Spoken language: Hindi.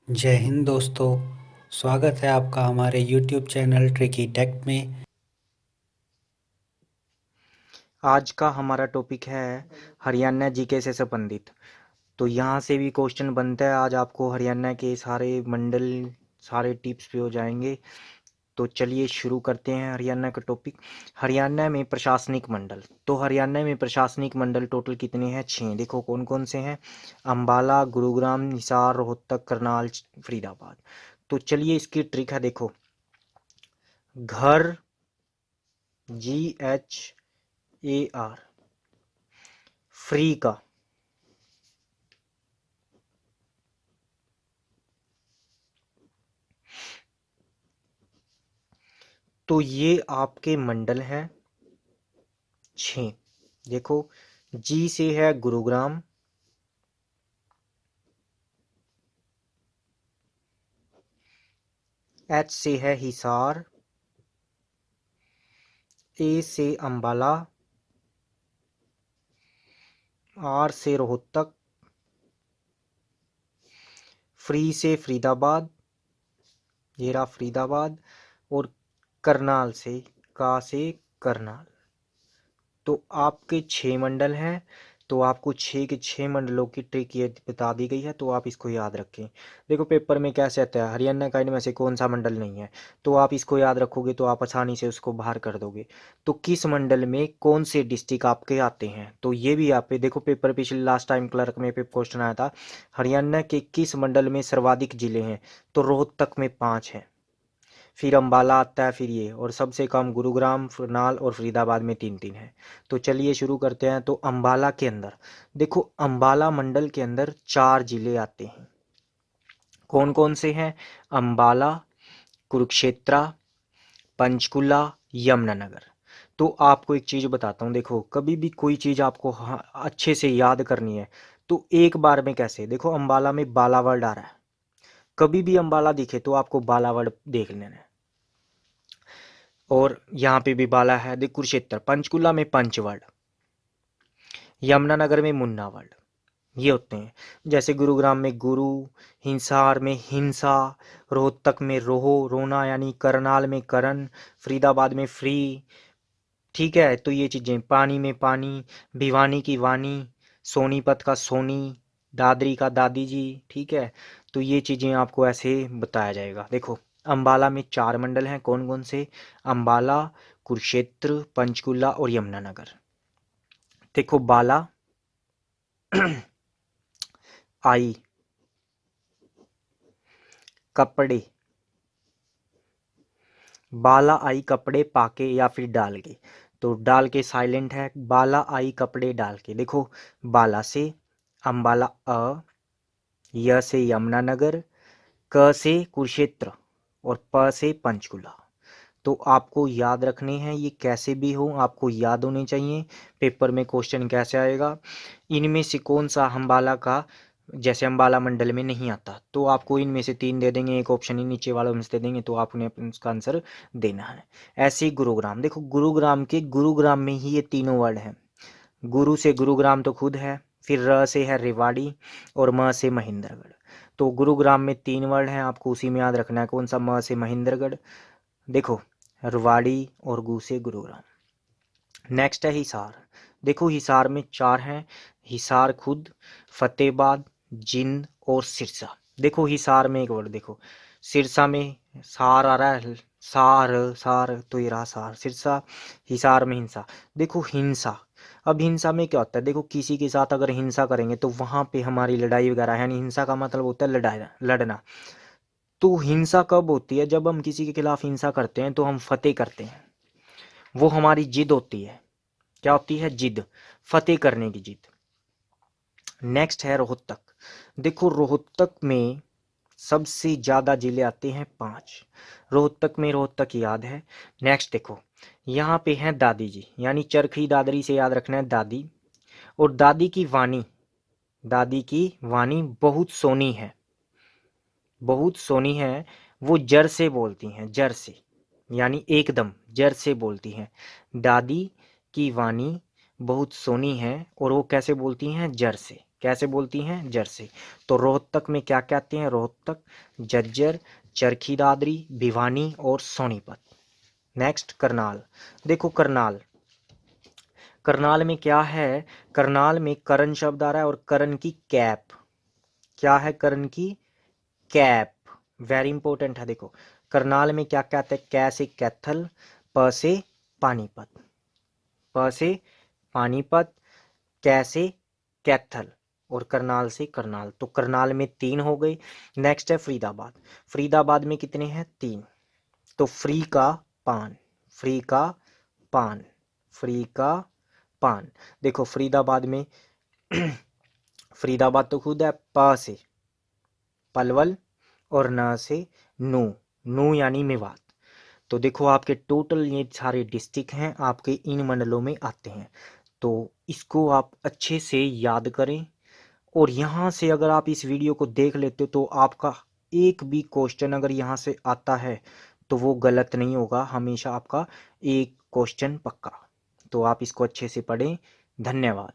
जय हिंद दोस्तों। स्वागत है आपका हमारे YouTube चैनल ट्रिकी टेक में। आज का हमारा टॉपिक है हरियाणा जीके से संबंधित। तो यहाँ से भी क्वेश्चन बनता है। आज आपको हरियाणा के सारे मंडल, सारे टिप्स भी हो जाएंगे। तो चलिए शुरू करते हैं हरियाणा का टॉपिक। हरियाणा में प्रशासनिक मंडल। तो हरियाणा में प्रशासनिक मंडल टोटल कितने हैं? 6। देखो कौन कौन से हैं। अम्बाला, गुरुग्राम, हिसार, रोहतक, करनाल, फरीदाबाद। तो चलिए इसकी ट्रिक है। देखो, घर, GHAR, फ्री का, तो ये आपके मंडल हैं 6। देखो, जी से है गुरुग्राम, H से है हिसार, A से अंबाला, R से रोहतक, फ्री से फरीदाबाद, ये रहा फरीदाबाद, और करनाल से, का से करनाल। तो आपके 6 मंडल हैं। तो आपको 6 के 6 मंडलों की ट्रिक ये बता दी गई है, तो आप इसको याद रखें। देखो पेपर में कैसे आता है, हरियाणा का इनमें से कौन सा मंडल नहीं है, तो आप इसको याद रखोगे तो आप आसानी से उसको बाहर कर दोगे। तो किस मंडल में कौन से डिस्ट्रिक्ट आपके आते हैं, तो ये भी आप पे देखो, पेपर पिछले लास्ट टाइम क्लर्क में क्वेश्चन आया था, हरियाणा के किस मंडल में सर्वाधिक जिले हैं, तो रोहतक में 5 हैं, फिर अम्बाला आता है, फिर ये, और सबसे कम गुरुग्राम, करनाल और फरीदाबाद में 3-3 है। तो चलिए शुरू करते हैं। तो अम्बाला के अंदर देखो, अम्बाला मंडल के अंदर 4 जिले आते हैं। कौन कौन से हैं? अम्बाला, कुरुक्षेत्र, पंचकुला, यमुनानगर। तो आपको एक चीज़ बताता हूँ। देखो कभी भी कोई चीज़ आपको अच्छे से याद करनी है तो एक बार में कैसे, देखो अम्बाला में बाला वर्ड आ रहा है, कभी भी अम्बाला दिखे तो आपको बाला वर्ड देख लेना है। और यहाँ पे भी बाला है, देख कुरुक्षेत्र, पंचकुला में पंचवड़, यमुनानगर में मुन्नावड़, ये होते हैं। जैसे गुरुग्राम में गुरु, हिसार में हिंसा, रोहतक में रोहो, रोना यानी, करनाल में करण, फरीदाबाद में फ्री। ठीक है, तो ये चीजें, पानी में पानी, भिवानी की वानी, सोनीपत का सोनी, दादरी का दादी जी। ठीक है, तो ये चीजें आपको ऐसे बताया जाएगा। देखो अंबाला में 4 मंडल हैं, कौन कौन से? अंबाला, कुरुक्षेत्र, पंचकुला और यमुनानगर। देखो बाला आई, कपड़े, बाला आई कपड़े पाके या फिर डाल के, तो डाल के साइलेंट है, बाला आई कपड़े डाल के। देखो बाला से अंबाला अ, य से यमुनानगर, क से कुरुक्षेत्र और प से पंचकुला। तो आपको याद रखने हैं, ये कैसे भी हो आपको याद होने चाहिए। पेपर में क्वेश्चन कैसे आएगा, इनमें से कौन सा अंबाला का, जैसे अंबाला मंडल में नहीं आता, तो आपको इनमें से 3 दे देंगे, एक ऑप्शन ही नीचे वालों में से दे देंगे, तो आपने उसका आंसर देना है। ऐसे ही गुरुग्राम, देखो गुरुग्राम के, गुरुग्राम में ही ये तीनों वर्ड हैं। गुरु से गुरुग्राम तो खुद है, फिर र से है रेवाड़ी और म से महेंद्रगढ़। तो गुरुग्राम में 3 वर्ड हैं, आपको उसी में याद रखना है, कौन सा? म से महेंद्रगढ़, देखो रवाड़ी, और गु से गुरुग्राम। नेक्स्ट है हिसार। देखो हिसार में 4 हैं, हिसार खुद, फतेहाबाद, जिंद और सिरसा। देखो हिसार में एक वर्ड देखो, सिरसा में सार आ रहा है, सार सार, तो ये रहा सार, सिरसा। हिसार में हिंसा। देखो हिंसा, अब हिंसा में क्या होता है, देखो किसी के साथ अगर हिंसा करेंगे तो वहां पे हमारी लड़ाई वगैरह, यानी हिंसा का मतलब होता है लड़ाई, लड़ना। तो हिंसा कब होती है? जब हम किसी के खिलाफ हिंसा करते हैं तो हम फतेह करते हैं, वो हमारी जिद होती है। क्या होती है? जिद, फतेह करने की जिद। नेक्स्ट है रोहतक। देखो रोहतक में सबसे ज्यादा जिले आते हैं 5, रोहतक में रोहतक याद है। नेक्स्ट देखो, यहाँ पे हैं दादी जी, यानी चरखी दादरी से याद रखना है दादी, और दादी की वाणी, दादी की वाणी बहुत सोनी है, बहुत सोनी है, वो जर से बोलती हैं, जर से, यानी एकदम जर से बोलती हैं। दादी की वाणी बहुत सोनी है और वो कैसे बोलती हैं? जर से। कैसे बोलती हैं? जर से। तो रोहतक में क्या कहते हैं? रोहतक, झज्जर, चरखी दादरी, भिवानी और सोनीपत। नेक्स्ट करनाल। देखो करनाल, करनाल में क्या है? करनाल में करण शब्द आ रहा है और करण की कैप। क्या है? करण की कैप। वेरी इंपॉर्टेंट है। देखो करनाल में क्या कहते हैं? कै से कैथल, प से पानीपत, प से पानीपत, कै से कैथल और करनाल से करनाल। तो करनाल में 3 हो गए। नेक्स्ट है फरीदाबाद। फरीदाबाद में कितने हैं? 3। तो फ्री का पान, फ्री का पान, फ्री का पान। देखो फरीदाबाद में फरीदाबाद तो खुद है प से पलवल और न से नू, नू यानी मेवात। तो देखो आपके टोटल ये सारे डिस्ट्रिक्ट हैं आपके इन मंडलों में आते हैं। तो इसको आप अच्छे से याद करें और यहाँ से अगर आप इस वीडियो को देख लेते हो तो आपका एक भी क्वेश्चन अगर यहाँ से आता है तो वो गलत नहीं होगा, हमेशा आपका एक क्वेश्चन पक्का। तो आप इसको अच्छे से पढ़ें। धन्यवाद।